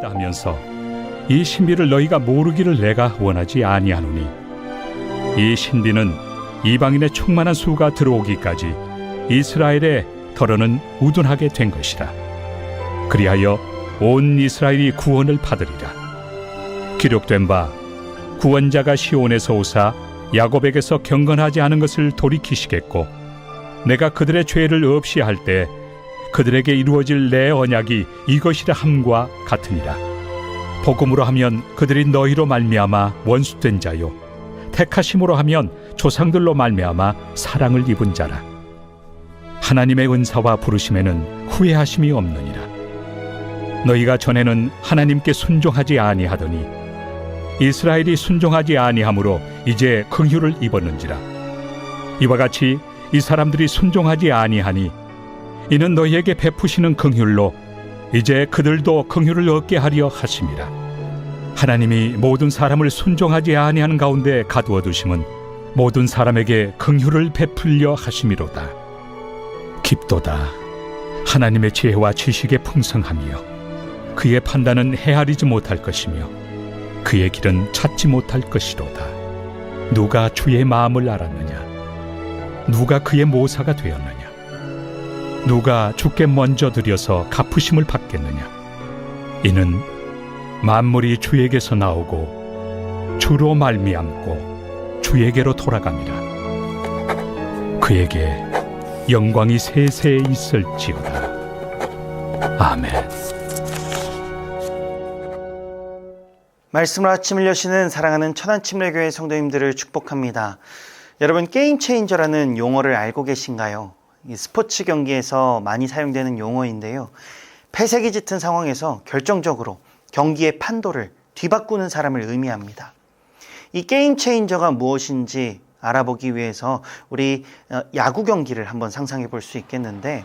있다 하면서 이 신비를 너희가 모르기를 내가 원하지 아니하노니 이 신비는 이방인의 충만한 수가 들어오기까지 이스라엘의 덜어는 우둔하게 된 것이라. 그리하여 온 이스라엘이 구원을 받으리라. 기록된 바 구원자가 시온에서 오사 야곱에게서 경건하지 않은 것을 돌이키시겠고 내가 그들의 죄를 없이 할 때 그들에게 이루어질 내 언약이 이것이라 함과 같으니라. 복음으로 하면 그들이 너희로 말미암아 원수된 자요 택하심으로 하면 조상들로 말미암아 사랑을 입은 자라. 하나님의 은사와 부르심에는 후회하심이 없느니라. 너희가 전에는 하나님께 순종하지 아니하더니 이스라엘이 순종하지 아니하므로 이제 긍휼을 입었는지라. 이와 같이 이 사람들이 순종하지 아니하니 이는 너희에게 베푸시는 긍휼로 이제 그들도 긍휼을 얻게 하려 하심이라. 하나님이 모든 사람을 순종하지 아니하는 가운데 가두어 두심은 모든 사람에게 긍휼을 베풀려 하심이로다. 깊도다. 하나님의 지혜와 지식의 풍성함이여 그의 판단은 헤아리지 못할 것이며 그의 길은 찾지 못할 것이로다. 누가 주의 마음을 알았느냐? 누가 그의 모사가 되었느냐? 누가 주께 먼저 드려서 갚으심을 받겠느냐? 이는 만물이 주에게서 나오고 주로 말미암고 주에게로 돌아갑니다. 그에게 영광이 세세에 있을지어다. 아멘. 말씀으로 아침을 여시는 사랑하는 천안침례교회 성도님들을 축복합니다. 여러분, 게임 체인저라는 용어를 알고 계신가요? 이 스포츠 경기에서 많이 사용되는 용어인데요. 패색이 짙은 상황에서 결정적으로 경기의 판도를 뒤바꾸는 사람을 의미합니다. 이 게임 체인저가 무엇인지 알아보기 위해서 우리 야구 경기를 한번 상상해 볼 수 있겠는데,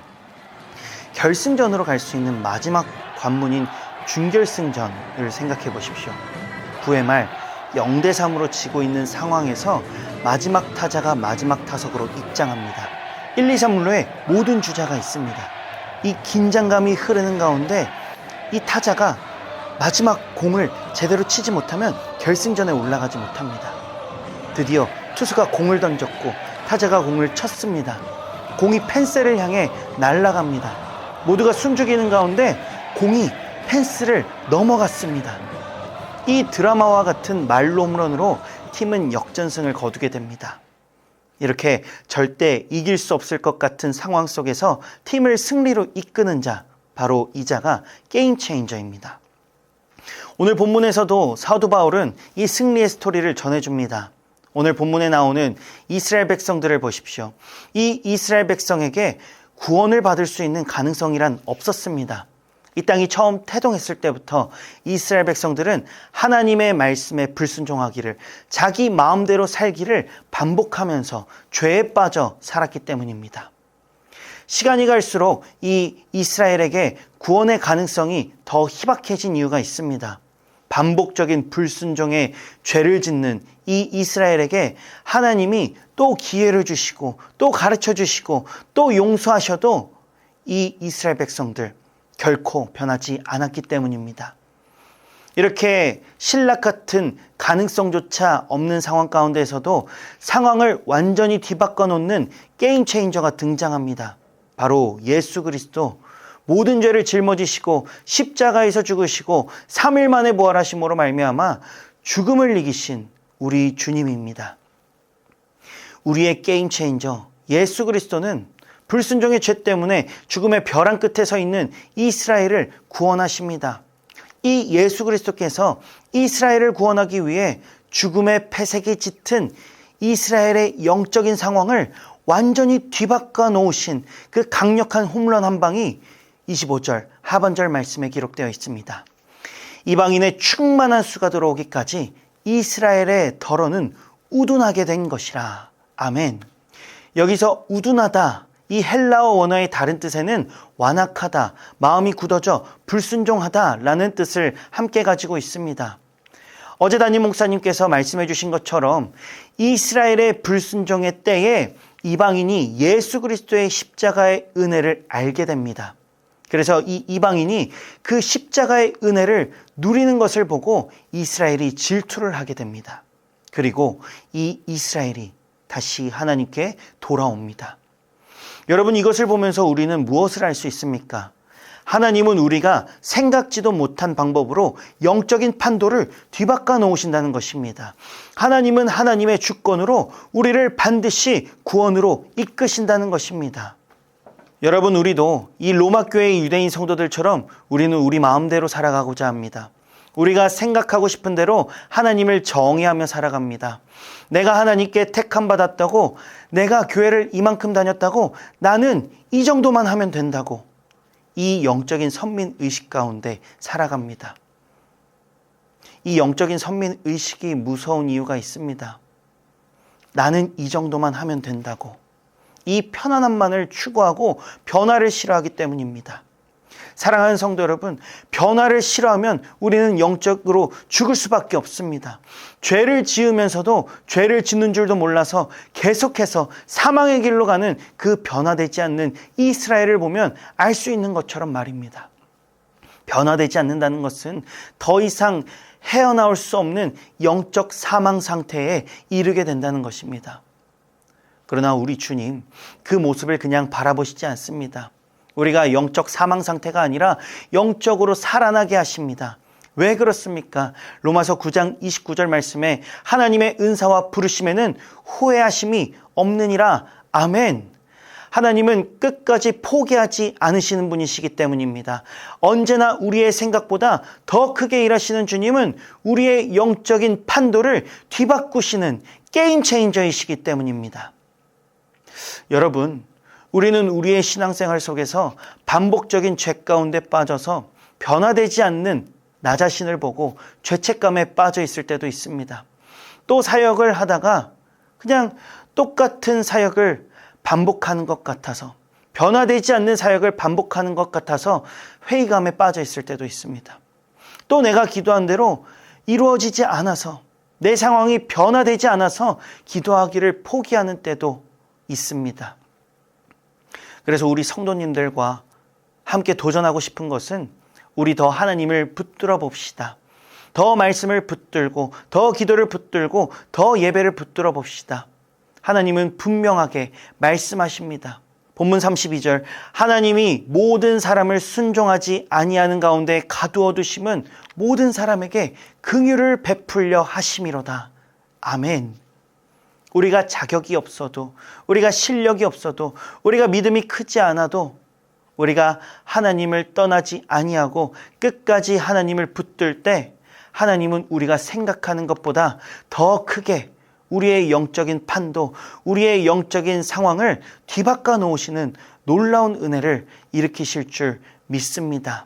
결승전으로 갈 수 있는 마지막 관문인 준결승전을 생각해 보십시오. 9회 말 0대3으로 지고 있는 상황에서 마지막 타자가 마지막 타석으로 입장합니다. 1, 2, 3루에 모든 주자가 있습니다. 이 긴장감이 흐르는 가운데 이 타자가 마지막 공을 제대로 치지 못하면 결승전에 올라가지 못합니다. 드디어 투수가 공을 던졌고 타자가 공을 쳤습니다. 공이 펜스를 향해 날아갑니다. 모두가 숨죽이는 가운데 공이 펜스를 넘어갔습니다. 이 드라마와 같은 말로 홈런으로 팀은 역전승을 거두게 됩니다. 이렇게 절대 이길 수 없을 것 같은 상황 속에서 팀을 승리로 이끄는 자, 바로 이 자가 게임 체인저입니다. 오늘 본문에서도 사도 바울은 이 승리의 스토리를 전해줍니다. 오늘 본문에 나오는 이스라엘 백성들을 보십시오. 이 이스라엘 백성에게 구원을 받을 수 있는 가능성이란 없었습니다. 이 땅이 처음 태동했을 때부터 이스라엘 백성들은 하나님의 말씀에 불순종하기를, 자기 마음대로 살기를 반복하면서 죄에 빠져 살았기 때문입니다. 시간이 갈수록 이 이스라엘에게 구원의 가능성이 더 희박해진 이유가 있습니다. 반복적인 불순종에 죄를 짓는 이 이스라엘에게 하나님이 또 기회를 주시고 또 가르쳐 주시고 또 용서하셔도 이 이스라엘 백성들 결코 변하지 않았기 때문입니다. 이렇게 신락 같은 가능성조차 없는 상황 가운데에서도 상황을 완전히 뒤바꿔 놓는 게임 체인저가 등장합니다. 바로 예수 그리스도, 모든 죄를 짊어지시고 십자가에서 죽으시고 3일 만에 부활하심으로 말미암아 죽음을 이기신 우리 주님입니다. 우리의 게임 체인저 예수 그리스도는 불순종의 죄 때문에 죽음의 벼랑 끝에 서 있는 이스라엘을 구원하십니다. 이 예수 그리스도께서 이스라엘을 구원하기 위해 죽음의 패색이 짙은 이스라엘의 영적인 상황을 완전히 뒤바꿔 놓으신 그 강력한 홈런 한 방이 25절 하반절 말씀에 기록되어 있습니다. 이방인의 충만한 수가 들어오기까지 이스라엘의 덜어는 우둔하게 된 것이라. 아멘. 여기서 우둔하다, 이 헬라어 원어의 다른 뜻에는 완악하다, 마음이 굳어져 불순종하다 라는 뜻을 함께 가지고 있습니다. 어제 담임 목사님께서 말씀해 주신 것처럼 이스라엘의 불순종의 때에 이방인이 예수 그리스도의 십자가의 은혜를 알게 됩니다. 그래서 이 이방인이 그 십자가의 은혜를 누리는 것을 보고 이스라엘이 질투를 하게 됩니다. 그리고 이 이스라엘이 다시 하나님께 돌아옵니다. 여러분, 이것을 보면서 우리는 무엇을 알 수 있습니까? 하나님은 우리가 생각지도 못한 방법으로 영적인 판도를 뒤바꿔 놓으신다는 것입니다. 하나님은 하나님의 주권으로 우리를 반드시 구원으로 이끄신다는 것입니다. 여러분, 우리도 이 로마 교회의 유대인 성도들처럼 우리는 우리 마음대로 살아가고자 합니다. 우리가 생각하고 싶은 대로 하나님을 정의하며 살아갑니다. 내가 하나님께 택함 받았다고, 내가 교회를 이만큼 다녔다고, 나는 이 정도만 하면 된다고, 이 영적인 선민의식 가운데 살아갑니다. 이 영적인 선민의식이 무서운 이유가 있습니다. 나는 이 정도만 하면 된다고, 이 편안함만을 추구하고 변화를 싫어하기 때문입니다. 사랑하는 성도 여러분, 변화를 싫어하면 우리는 영적으로 죽을 수밖에 없습니다. 죄를 지으면서도 죄를 짓는 줄도 몰라서 계속해서 사망의 길로 가는 그 변화되지 않는 이스라엘을 보면 알 수 있는 것처럼 말입니다. 변화되지 않는다는 것은 더 이상 헤어나올 수 없는 영적 사망 상태에 이르게 된다는 것입니다. 그러나 우리 주님, 그 모습을 그냥 바라보시지 않습니다. 우리가 영적 사망 상태가 아니라 영적으로 살아나게 하십니다. 왜 그렇습니까? 로마서 9장 29절 말씀에 하나님의 은사와 부르심에는 후회하심이 없느니라. 아멘. 하나님은 끝까지 포기하지 않으시는 분이시기 때문입니다. 언제나 우리의 생각보다 더 크게 일하시는 주님은 우리의 영적인 판도를 뒤바꾸시는 게임 체인저이시기 때문입니다. 여러분, 우리는 우리의 신앙생활 속에서 반복적인 죄 가운데 빠져서 변화되지 않는 나 자신을 보고 죄책감에 빠져 있을 때도 있습니다. 또 사역을 하다가 그냥 똑같은 사역을 반복하는 것 같아서, 변화되지 않는 사역을 반복하는 것 같아서 회의감에 빠져 있을 때도 있습니다. 또 내가 기도한 대로 이루어지지 않아서, 내 상황이 변화되지 않아서 기도하기를 포기하는 때도 있습니다. 그래서 우리 성도님들과 함께 도전하고 싶은 것은 우리 더 하나님을 붙들어 봅시다. 더 말씀을 붙들고, 더 기도를 붙들고, 더 예배를 붙들어 봅시다. 하나님은 분명하게 말씀하십니다. 본문 32절, 하나님이 모든 사람을 순종하지 아니하는 가운데 가두어 두심은 모든 사람에게 긍휼을 베풀려 하심이로다. 아멘. 우리가 자격이 없어도, 우리가 실력이 없어도, 우리가 믿음이 크지 않아도, 우리가 하나님을 떠나지 아니하고 끝까지 하나님을 붙들 때 하나님은 우리가 생각하는 것보다 더 크게 우리의 영적인 판도, 우리의 영적인 상황을 뒤바꿔 놓으시는 놀라운 은혜를 일으키실 줄 믿습니다.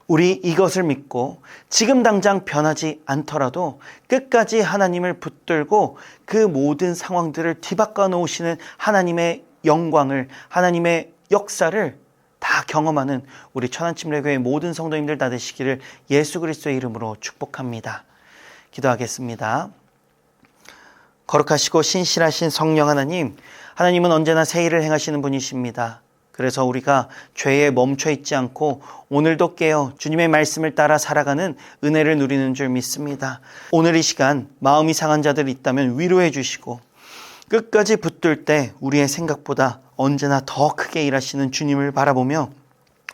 우리 이것을 믿고 지금 당장 변하지 않더라도 끝까지 하나님을 붙들고 그 모든 상황들을 뒤바꿔 놓으시는 하나님의 영광을, 하나님의 역사를 다 경험하는 우리 천안침례교회 모든 성도님들 다 되시기를 예수 그리스도의 이름으로 축복합니다. 기도하겠습니다. 거룩하시고 신실하신 성령 하나님, 하나님은 언제나 새 일을 행하시는 분이십니다. 그래서 우리가 죄에 멈춰 있지 않고 오늘도 깨어 주님의 말씀을 따라 살아가는 은혜를 누리는 줄 믿습니다. 오늘 이 시간 마음이 상한 자들 있다면 위로해 주시고, 끝까지 붙들 때 우리의 생각보다 언제나 더 크게 일하시는 주님을 바라보며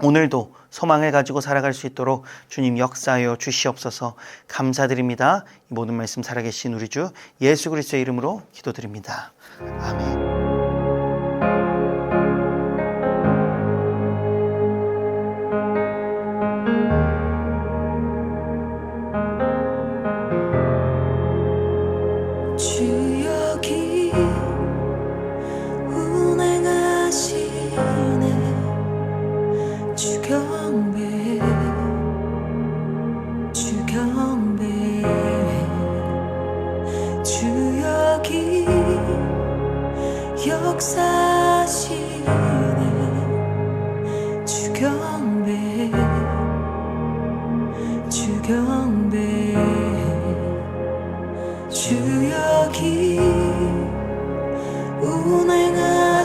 오늘도 소망을 가지고 살아갈 수 있도록 주님 역사하여 주시옵소서. 감사드립니다. 이 모든 말씀 살아계신 우리 주 예수 그리스도의 이름으로 기도드립니다. 아멘. 역사시네 주경배 주여기 운행하시네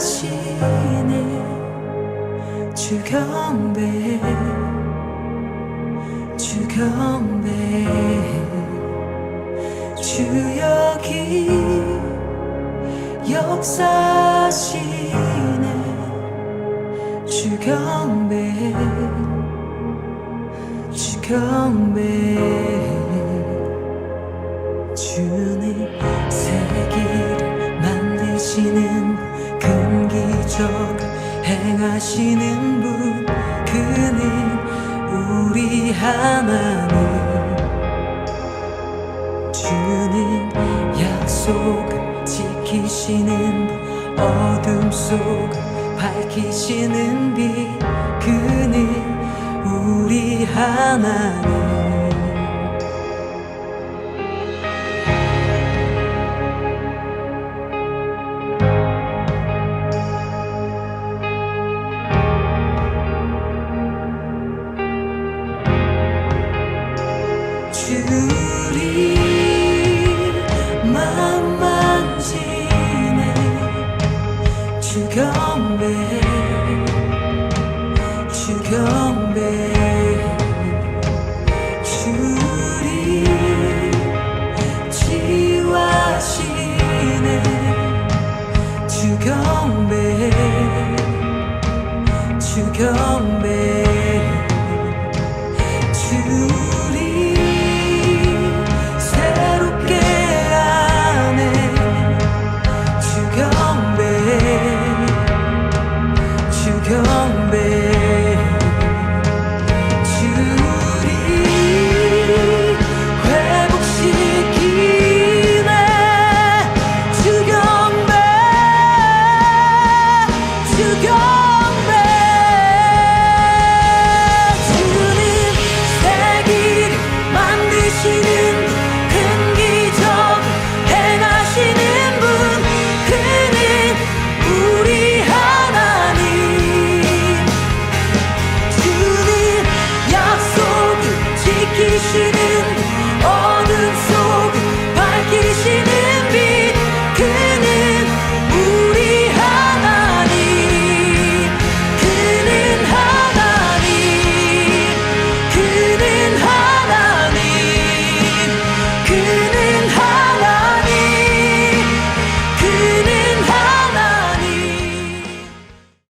주경배 경배 주 경배 주 여기 역사시네 주 경배 주 경배 주는 세계를 만드시는 큰 기적 행하시는 분 그는 우리 하나님 주는 약속 지키시는 분 어둠 속 밝히시는 빛 그는 우리 하나님 주리 맘 만지네 주 경배 주 경배 주리 지와시네 주 경배 주 경배